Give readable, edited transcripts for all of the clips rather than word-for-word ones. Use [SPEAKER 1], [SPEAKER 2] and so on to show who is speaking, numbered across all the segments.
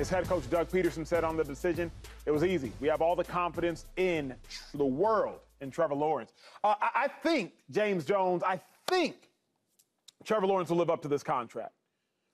[SPEAKER 1] His head coach, Doug Peterson, said on the decision, it was easy. We have all the confidence in the world in Trevor Lawrence. I think, James Jones, Trevor Lawrence will live up to this contract.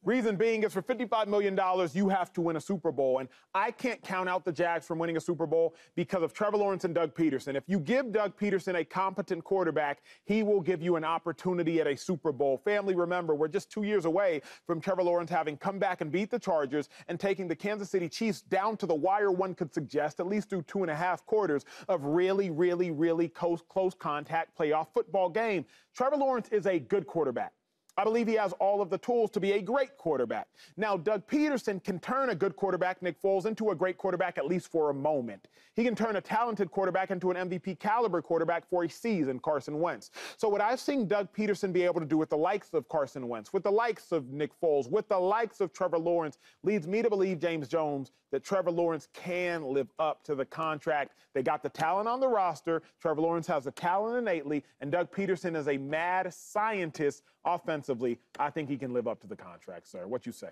[SPEAKER 1] Reason being is for $55 million, you have to win a Super Bowl. And I can't count out the Jags from winning a Super Bowl because of Trevor Lawrence and Doug Peterson. If you give Doug Peterson a competent quarterback, he will give you an opportunity at a Super Bowl. Family, remember, we're just 2 years away from Trevor Lawrence having come back and beat the Chargers and taking the Kansas City Chiefs down to the wire, one could suggest, at least through 2.5 quarters of really close contact playoff football game. Trevor Lawrence is a good quarterback. I believe he has all of the tools to be a great quarterback. Now, Doug Peterson can turn a good quarterback, Nick Foles, into a great quarterback, at least for a moment. He can turn a talented quarterback into an MVP caliber quarterback for a season, Carson Wentz. So what I've seen Doug Peterson be able to do with the likes of Carson Wentz, with the likes of Nick Foles, with the likes of Trevor Lawrence, leads me to believe, James Jones, that Trevor Lawrence can live up to the contract. They got the talent on the roster. Trevor Lawrence has the talent innately, and Doug Peterson is a mad scientist offensively. I think he can live up to the contract, sir. What you say?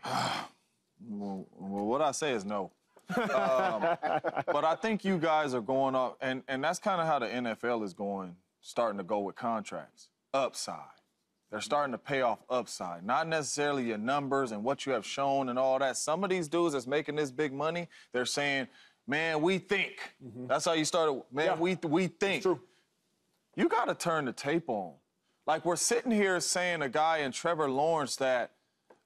[SPEAKER 2] Well, what I say is no. But I think you guys are going up, and that's kind of how the NFL is starting to go with contracts. Upside. They're starting to pay off upside, not necessarily your numbers and what you have shown and all that. Some of these dudes that's making this big money, they're saying, man, we think. That's how you started. Man, yeah. we think.
[SPEAKER 1] It's true.
[SPEAKER 2] You got to turn the tape on. Like, we're sitting here saying a guy in Trevor Lawrence that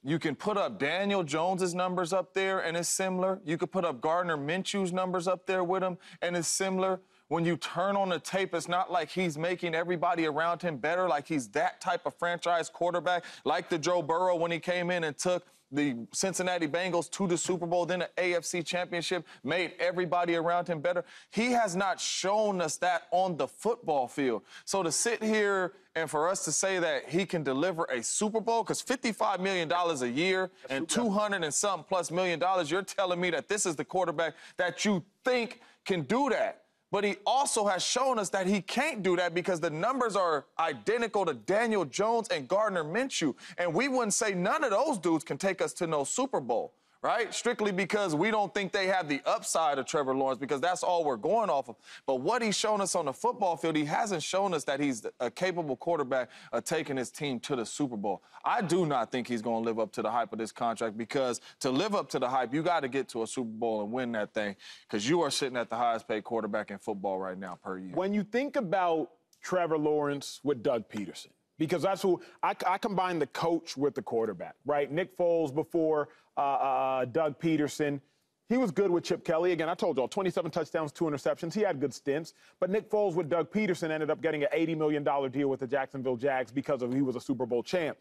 [SPEAKER 2] you can put up Daniel Jones's numbers up there and it's similar. You could put up Gardner Minshew's numbers up there with him and it's similar. When you turn on the tape, it's not like he's making everybody around him better, like he's that type of franchise quarterback, like the Joe Burrow when he came in and took the Cincinnati Bengals to the Super Bowl, then the AFC Championship, made everybody around him better. He has not shown us that on the football field. So to sit here and for us to say that he can deliver a Super Bowl, because $55 million a year and $200 and something plus million, you're telling me that this is the quarterback that you think can do that. But he also has shown us that he can't do that because the numbers are identical to Daniel Jones and Gardner Minshew. And we wouldn't say none of those dudes can take us to no Super Bowl, right? Strictly because we don't think they have the upside of Trevor Lawrence because that's all we're going off of. But what he's shown us on the football field, he hasn't shown us that he's a capable quarterback of taking his team to the Super Bowl. I do not think he's going to live up to the hype of this contract because to live up to the hype, you got to get to a Super Bowl and win that thing because you are sitting at the highest paid quarterback in football right now per year.
[SPEAKER 1] When you think about Trevor Lawrence with Doug Peterson, because that's who I combine the coach with the quarterback, right? Nick Foles before Doug Peterson. He was good with Chip Kelly. Again, I told y'all, 27 touchdowns, 2 interceptions. He had good stints. But Nick Foles with Doug Peterson ended up getting an $80 million deal with the Jacksonville Jags because he was a Super Bowl champ.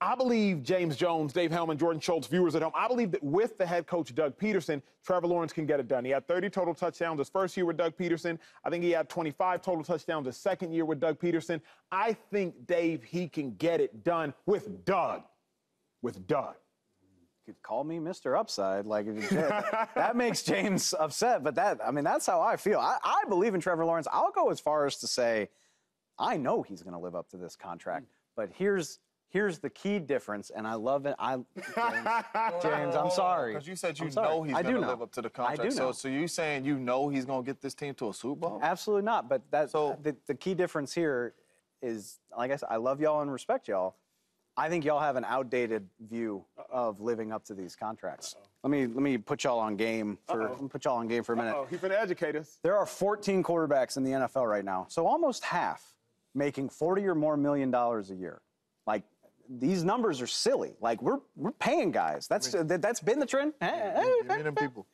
[SPEAKER 1] I believe James Jones, Dave Helman, Jordan Schultz, viewers at home, I believe that with the head coach Doug Peterson, Trevor Lawrence can get it done. He had 30 total touchdowns his first year with Doug Peterson. I think he had 25 total touchdowns his second year with Doug Peterson. I think, Dave, he can get it done with Doug. With Doug.
[SPEAKER 3] You could call me Mr. Upside. Like, that makes James upset, but that's how I feel. I believe in Trevor Lawrence. I'll go as far as to say I know he's going to live up to this contract, but here's the key difference, and I love it. James, I'm sorry.
[SPEAKER 2] Because you said you know he's going to live up to the contract.
[SPEAKER 3] I do know.
[SPEAKER 2] So you saying you know he's going to get this team to a Super Bowl?
[SPEAKER 3] Absolutely not. But the key difference here is, like I said, I love y'all and respect y'all. I think y'all have an outdated view of living up to these contracts. Let me put y'all on game for a minute.
[SPEAKER 1] He's going to educate us.
[SPEAKER 3] There are 14 quarterbacks in the NFL right now, so almost half making $40 or more million a year. Like, these numbers are silly. Like, we're paying guys. That's been the trend.
[SPEAKER 2] People.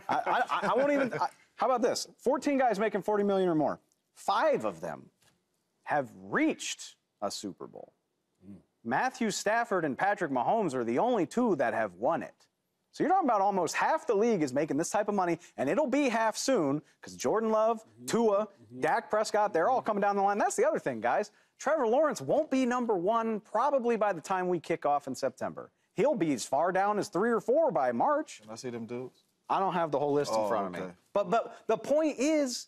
[SPEAKER 3] I won't even. How about this? 14 guys making $40 million or more. 5 of them have reached a Super Bowl. Matthew Stafford and Patrick Mahomes are the only 2 that have won it. So you're talking about almost half the league is making this type of money, and it'll be half soon because Jordan Love, Tua, Dak Prescott, they're all coming down the line. That's the other thing, guys. Trevor Lawrence won't be number 1 probably by the time we kick off in September. He'll be as far down as 3 or 4 by March.
[SPEAKER 2] Can I see them dudes?
[SPEAKER 3] I don't have the whole list in front of me. But the point is,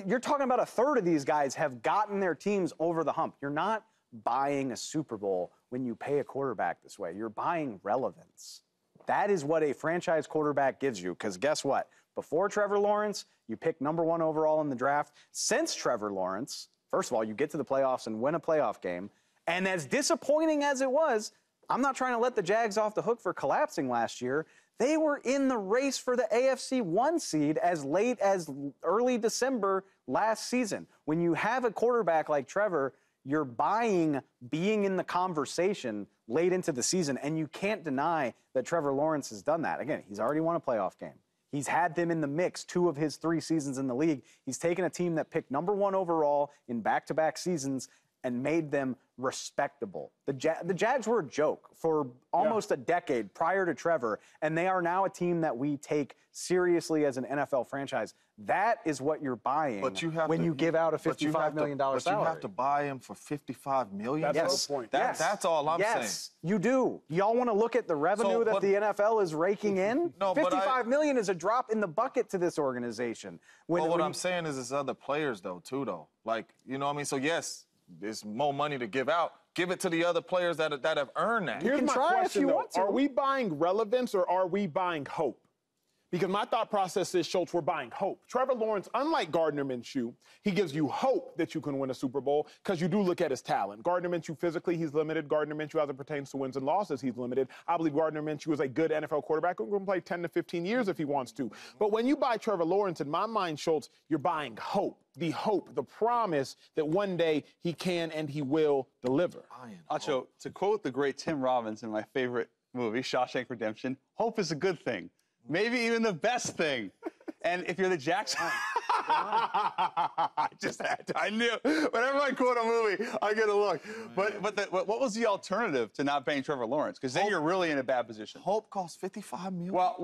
[SPEAKER 3] you're talking about a third of these guys have gotten their teams over the hump. You're not buying a Super Bowl when you pay a quarterback this way. You're buying relevance. That is what a franchise quarterback gives you. Because guess what? Before Trevor Lawrence, you picked #1 overall in the draft. Since Trevor Lawrence, first of all, you get to the playoffs and win a playoff game. And as disappointing as it was, I'm not trying to let the Jags off the hook for collapsing last year. They were in the race for the AFC 1 seed as late as early December last season. When you have a quarterback like Trevor, you're buying being in the conversation late into the season, and you can't deny that Trevor Lawrence has done that. Again, he's already won a playoff game. He's had them in the mix 2 of his 3 seasons in the league. He's taken a team that picked #1 overall in back-to-back seasons and made them respectable. The Jags were a joke for almost a decade prior to Trevor, and they are now a team that we take seriously as an NFL franchise. That is what you're buying when you give out a $55 million salary.
[SPEAKER 2] But you have to buy him for $55 million?
[SPEAKER 1] That's the point.
[SPEAKER 2] That's all I'm saying.
[SPEAKER 3] Yes, you do. Y'all want to look at the revenue that the NFL is raking in?
[SPEAKER 2] No,
[SPEAKER 3] $55 million is a drop in the bucket to this organization.
[SPEAKER 2] What I'm saying is there's other players, though. Like, you know what I mean? So, yes, there's more money to give out. Give it to the other players that have earned that.
[SPEAKER 1] Here's my question, though. Are we buying relevance or are we buying hope? Because my thought process is, Schultz, we're buying hope. Trevor Lawrence, unlike Gardner Minshew, he gives you hope that you can win a Super Bowl because you do look at his talent. Gardner Minshew, physically, he's limited. Gardner Minshew, as it pertains to wins and losses, he's limited. I believe Gardner Minshew is a good NFL quarterback who can play 10 to 15 years if he wants to. But when you buy Trevor Lawrence, in my mind, Schultz, you're buying hope. The hope, the promise that one day he can and he will deliver.
[SPEAKER 4] Acho, to quote the great Tim Robbins in my favorite movie, Shawshank Redemption, hope is a good thing. Maybe even the best thing. And if you're the Jacksonville... I knew. Whenever I quote a movie, I get a look. But what was the alternative to not paying Trevor Lawrence? Because then you're really in a bad position.
[SPEAKER 2] Hope costs $55 million.
[SPEAKER 4] Well,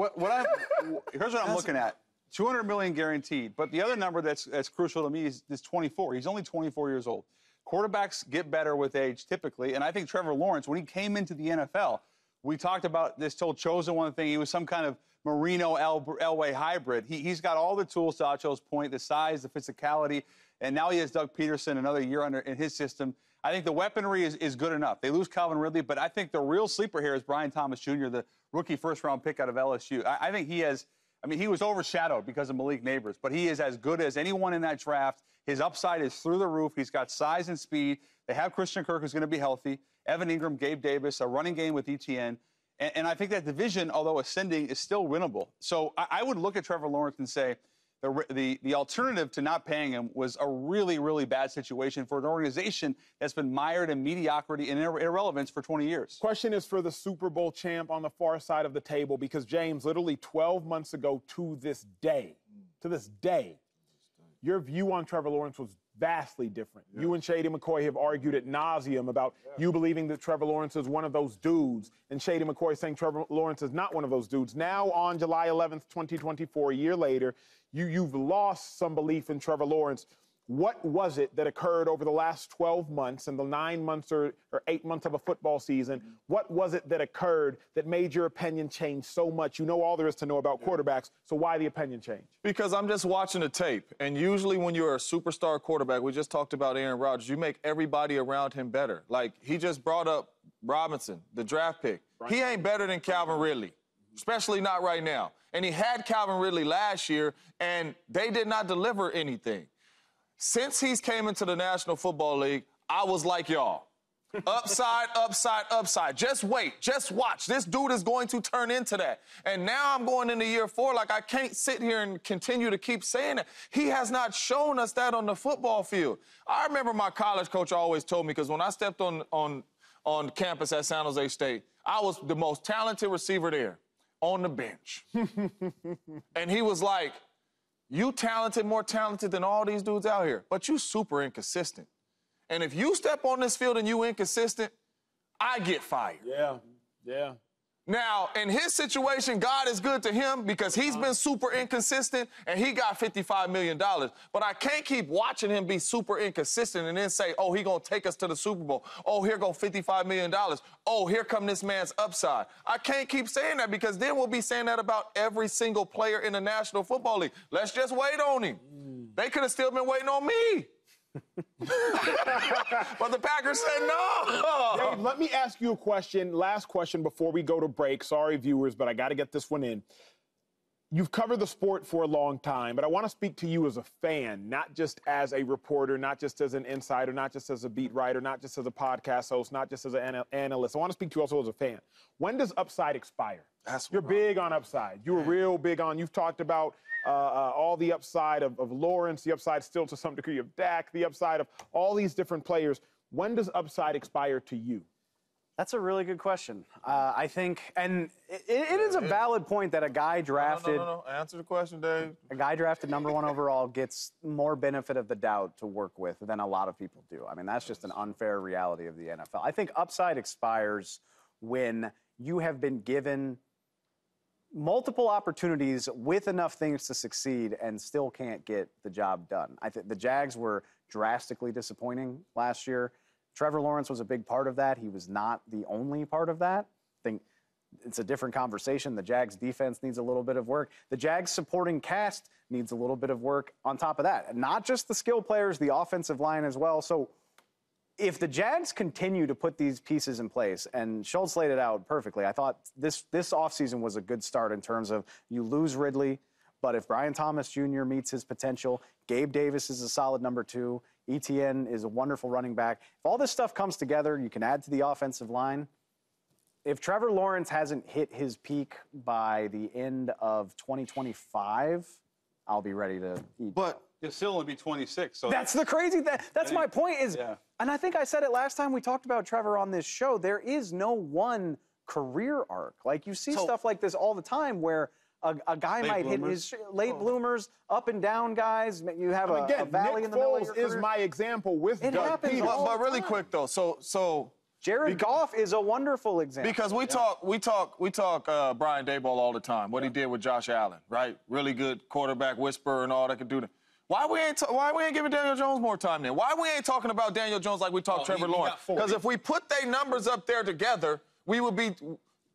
[SPEAKER 4] here's what I'm looking at. $200 million guaranteed. But the other number that's crucial to me is 24. He's only 24 years old. Quarterbacks get better with age, typically. And I think Trevor Lawrence, when he came into the NFL, we talked about this told Chosen one thing. He was some kind of Marino Elway hybrid. He's got all the tools, to Acho's point, the size, the physicality, and now he has Doug Peterson another year in his system. I think the weaponry is good enough. They lose Calvin Ridley, but I think the real sleeper here is Brian Thomas Jr., the rookie first-round pick out of LSU. I think he has, he was overshadowed because of Malik Neighbors, but he is as good as anyone in that draft. His upside is through the roof. He's got size and speed. They have Christian Kirk, who's going to be healthy, Evan Ingram, Gabe Davis, a running game with ETN. And I think that division, although ascending, is still winnable. So I would look at Trevor Lawrence and say the alternative to not paying him was a really, really bad situation for an organization that's been mired in mediocrity and irrelevance for 20 years.
[SPEAKER 1] Question is for the Super Bowl champ on the far side of the table, because, James, literally 12 months ago to this day, your view on Trevor Lawrence was vastly different. Yeah. You and Shady McCoy have argued ad nauseum about you believing that Trevor Lawrence is one of those dudes, and Shady McCoy saying Trevor Lawrence is not one of those dudes. Now, on July 11th, 2024, a year later, you've lost some belief in Trevor Lawrence. What was it that occurred over the last 12 months and the 9 months or 8 months of a football season? What was it that occurred that made your opinion change so much? You know all there is to know about quarterbacks, so why the opinion change?
[SPEAKER 2] Because I'm just watching the tape, and usually when you're a superstar quarterback, we just talked about Aaron Rodgers, you make everybody around him better. Like, he just brought up Robinson, the draft pick. Right. He ain't better than Calvin Ridley, especially not right now. And he had Calvin Ridley last year, and they did not deliver anything. Since he's came into the National Football League, I was like y'all. Upside, upside, upside. Just wait. Just watch. This dude is going to turn into that. And now I'm going into year 4. Like, I can't sit here and continue to keep saying that. He has not shown us that on the football field. I remember my college coach always told me, because when I stepped on campus at San Jose State, I was the most talented receiver there on the bench. And he was like, you talented, more talented than all these dudes out here, but you super inconsistent. And if you step on this field and you inconsistent, I get fired.
[SPEAKER 1] Yeah.
[SPEAKER 2] Now, in his situation, God is good to him because he's been super inconsistent and he got $55 million. But I can't keep watching him be super inconsistent and then say, oh, he going to take us to the Super Bowl. Oh, here go $55 million. Oh, here come this man's upside. I can't keep saying that, because then we'll be saying that about every single player in the National Football League. Let's just wait on him. They could have still been waiting on me. But the Packers said no.
[SPEAKER 1] Dave, let me ask you a question, last question before we go to break. Sorry, viewers, but I got to get this one in. You've covered the sport for a long time, but I want to speak to you as a fan, not just as a reporter, not just as an insider, not just as a beat writer, not just as a podcast host, not just as an analyst. I want to speak to you also as a fan. When does upside expire? You're big on upside. You were real big on, you've talked about all the upside of Lawrence, the upside still to some degree of Dak, the upside of all these different players. When does upside expire to you?
[SPEAKER 3] That's a really good question. I think, and it is a valid point that a guy drafted.
[SPEAKER 2] No. Answer the question, Dave.
[SPEAKER 3] A guy drafted #1 overall gets more benefit of the doubt to work with than a lot of people do. I mean, that's just an unfair reality of the NFL. I think upside expires when you have been given multiple opportunities with enough things to succeed and still can't get the job done. I think the Jags were drastically disappointing last year. Trevor Lawrence was a big part of that. He was not the only part of that. I think it's a different conversation. The Jags defense needs a little bit of work. The Jags supporting cast needs a little bit of work on top of that. And not just the skill players, the offensive line as well. So if the Jags continue to put these pieces in place, and Schultz laid it out perfectly, I thought this offseason was a good start in terms of you lose Ridley, but if Brian Thomas Jr. meets his potential, Gabe Davis is a solid #2, ETN is a wonderful running back. If all this stuff comes together, you can add to the offensive line. If Trevor Lawrence hasn't hit his peak by the end of 2025, I'll be ready to eat.
[SPEAKER 4] But he'll still only be 26. So
[SPEAKER 3] that's the crazy thing. That's my point is,
[SPEAKER 4] yeah.
[SPEAKER 3] And I think I said it last time we talked about Trevor on this show, there is no one career arc. Like you see stuff like this all the time where a guy might hit his late bloomers, up and down guys. You have a valley
[SPEAKER 1] Nick
[SPEAKER 3] in the middle of
[SPEAKER 1] Foles
[SPEAKER 3] your
[SPEAKER 1] is
[SPEAKER 3] career.
[SPEAKER 1] my example with Doug Peterson.
[SPEAKER 2] But really quick though, so
[SPEAKER 3] Jared Goff is a wonderful example.
[SPEAKER 2] because we talk Brian Daboll all the time. What he did with Josh Allen, right? Really good quarterback whisperer and all that could do that. Why we ain't giving Daniel Jones more time then? Why we ain't talking about Daniel Jones like we talk Trevor Lawrence? Because if we put their numbers up there together, we would be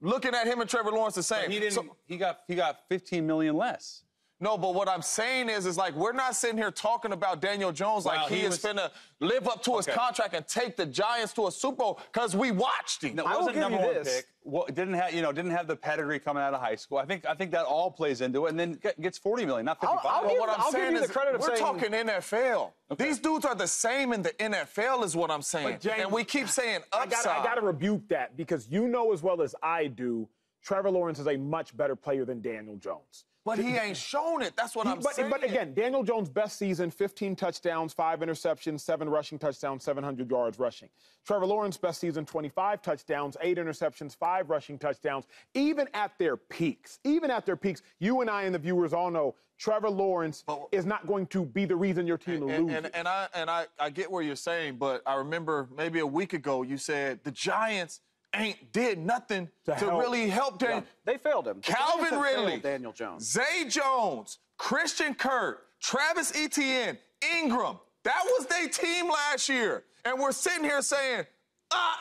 [SPEAKER 2] looking at him and Trevor Lawrence the same.
[SPEAKER 4] He didn't. He got 15 million less.
[SPEAKER 2] No, but what I'm saying is like we're not sitting here talking about Daniel Jones like he is finna live up to his contract and take the Giants to a Super Bowl because we watched him.
[SPEAKER 4] No, it wasn't #1 pick. Well, didn't have the pedigree coming out of high school. I think that all plays into it, and then gets 40 million, not 55.
[SPEAKER 2] I'll give you the credit of we're talking NFL.
[SPEAKER 4] Okay.
[SPEAKER 2] These dudes are the same in the NFL, is what I'm saying.
[SPEAKER 1] James,
[SPEAKER 2] and we keep saying upside.
[SPEAKER 1] I got to rebuke that because you know as well as I do, Trevor Lawrence is a much better player than Daniel Jones.
[SPEAKER 2] But he ain't shown it. That's what I'm saying.
[SPEAKER 1] But again, Daniel Jones' best season, 15 touchdowns, 5 interceptions, 7 rushing touchdowns, 700 yards rushing. Trevor Lawrence' best season, 25 touchdowns, 8 interceptions, 5 rushing touchdowns. Even at their peaks, you and I and the viewers all know Trevor Lawrence is not going to be the reason your team loses.
[SPEAKER 2] And I get what you're saying, but I remember maybe a week ago you said the Giants ain't did nothing to really help Daniel.
[SPEAKER 3] Yeah, they failed him.
[SPEAKER 2] Calvin Ridley,
[SPEAKER 3] Daniel Jones,
[SPEAKER 2] Zay Jones, Christian Kirk, Travis Etienne, Ingram. That was their team last year. And we're sitting here saying,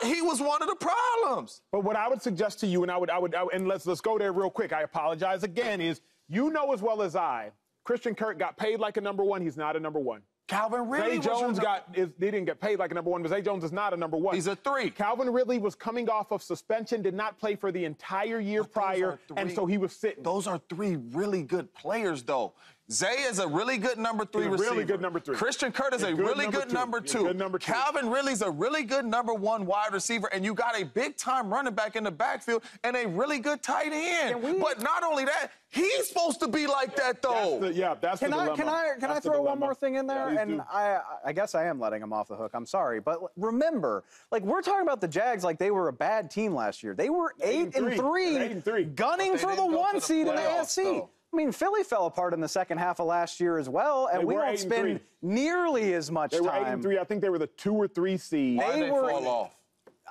[SPEAKER 2] he was one of the problems.
[SPEAKER 1] But what I would suggest to you, and I would, and let's go there real quick. I apologize again, is you know as well as I, Christian Kirk got paid like a #1. He's not a #1.
[SPEAKER 2] Calvin Ridley
[SPEAKER 1] they didn't get paid like a #1, but Zay Jones is not a #1.
[SPEAKER 2] He's a 3.
[SPEAKER 1] Calvin Ridley was coming off of suspension, did not play for the entire year prior, and so he was sitting.
[SPEAKER 2] Those are 3 really good players, though. Zay is a really good #3 receiver.
[SPEAKER 1] Really good #3.
[SPEAKER 2] Christian Kirk is a really good #2. Calvin Ridley's a really good #1 wide receiver, and you got a big-time running back in the backfield and a really good tight end. But not only that, he's supposed to be like that, though.
[SPEAKER 1] That's the dilemma.
[SPEAKER 3] Can I throw one more thing in there? And I guess I am letting him off the hook. I'm sorry. But remember, like, we're talking about the Jags like they were a bad team last year. They were 8-3, gunning for the 1 seed in the AFC. I mean, Philly fell apart in the second half of last year as well, and we don't spend nearly as much time.
[SPEAKER 1] They were 8-3. I think they were the 2 or 3 seed.
[SPEAKER 2] Why did they fall off?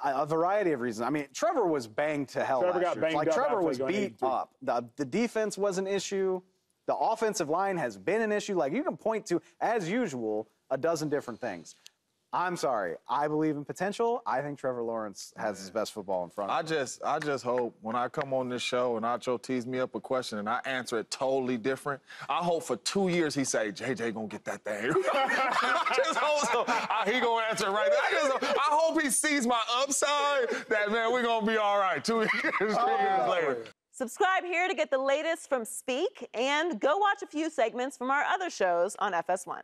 [SPEAKER 3] A variety of reasons. I mean, Trevor was banged to hell last year. Like, Trevor was beat up. The defense was an issue. The offensive line has been an issue. Like, you can point to, as usual, a dozen different things. I'm sorry. I believe in potential. I think Trevor Lawrence has his best football in front of him.
[SPEAKER 2] I just hope when I come on this show and Acho tees me up a question and I answer it totally different, I hope for 2 years he say, JJ gonna get that thing. I just hope so. He gonna answer it right. I hope he sees my upside that, man, we're gonna be all right 2 years, 3 years later.
[SPEAKER 5] Subscribe here to get the latest from Speak and go watch a few segments from our other shows on FS1.